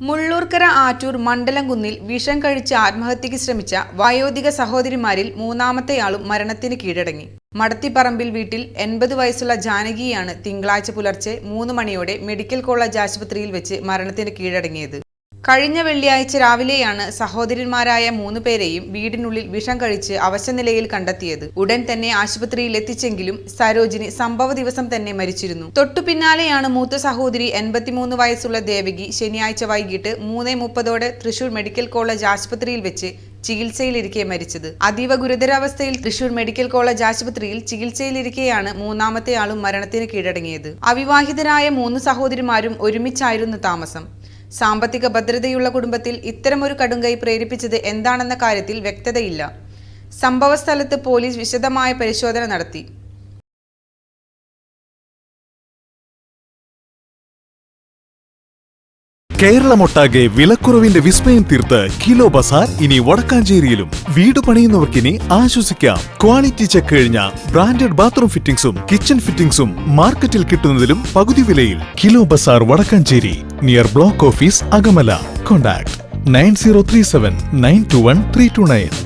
മുള്ളൂർക്കര ആറ്റൂർ മണ്ഡലംകുന്നിൽ വിഷം കഴിച്ച് ആത്മഹത്യയ്ക്ക് ശ്രമിച്ച വയോധിക സഹോദരിമാരിൽ മൂന്നാമത്തെയാളും മരണത്തിന് കീഴടങ്ങി. മടത്തിപ്പറമ്പിൽ വീട്ടിൽ 80 വയസ്സുള്ള ജാനകിയാണ് തിങ്കളാഴ്ച പുലർച്ചെ 3 മണിയോടെ മെഡിക്കൽ കോളേജ് ആശുപത്രിയിൽ വെച്ച് മരണത്തിന് കീഴടങ്ങിയത്. കഴിഞ്ഞ വെള്ളിയാഴ്ച രാവിലെയാണ് സഹോദരന്മാരായ 3 പേരെയും വീടിനുള്ളിൽ വിഷം കഴിച്ച് അവശനിലയിൽ കണ്ടെത്തിയത്. ഉടൻ തന്നെ ആശുപത്രിയിൽ എത്തിച്ചെങ്കിലും സരോജിനി സംഭവ ദിവസം തന്നെ മരിച്ചിരുന്നു. തൊട്ടു പിന്നാലെയാണ് മൂത്ത സഹോദരി 83 വയസ്സുള്ള ദേവകി ശനിയാഴ്ച വൈകിട്ട് 3:30 തൃശൂർ മെഡിക്കൽ കോളേജ് ആശുപത്രിയിൽ വെച്ച് ചികിത്സയിലിരിക്കെ മരിച്ചത്. അതീവ ഗുരുതരാവസ്ഥയിൽ തൃശൂർ മെഡിക്കൽ കോളേജ് ആശുപത്രിയിൽ ചികിത്സയിലിരിക്കെയാണ് മൂന്നാമത്തെയാളും മരണത്തിന് കീഴടങ്ങിയത്. അവിവാഹിതരായ 3 സഹോദരിമാരും ഒരുമിച്ചായിരുന്നു താമസം. സാമ്പത്തിക ഭദ്രതയുള്ള കുടുംബത്തിൽ ഇത്തരമൊരു കടുങ്കൈ പ്രേരിപ്പിച്ചത് എന്താണെന്ന കാര്യത്തിൽ വ്യക്തതയില്ല. സംഭവസ്ഥലത്ത് പോലീസ് വിശദമായ പരിശോധന നടത്തി. കേരളമൊട്ടാകെ വിലക്കുറവിന്റെ വിസ്മയം തീർത്ത് കിലോ ബസാർ ഇനി വടക്കാഞ്ചേരിയിലും. വീട് പണിയുന്നവർക്കിനി ആശ്വസിക്കാം. ക്വാളിറ്റി ചെക്ക് കഴിഞ്ഞ ബ്രാൻഡഡ് ബാത്റൂം ഫിറ്റിംഗ്സും കിച്ചൺ ഫിറ്റിംഗ്സും മാർക്കറ്റിൽ കിട്ടുന്നതിലും പകുതി വിലയിൽ. Kilo Bazaar Vadakkanchery, near block office, Akamala. Contact 9037 921 329.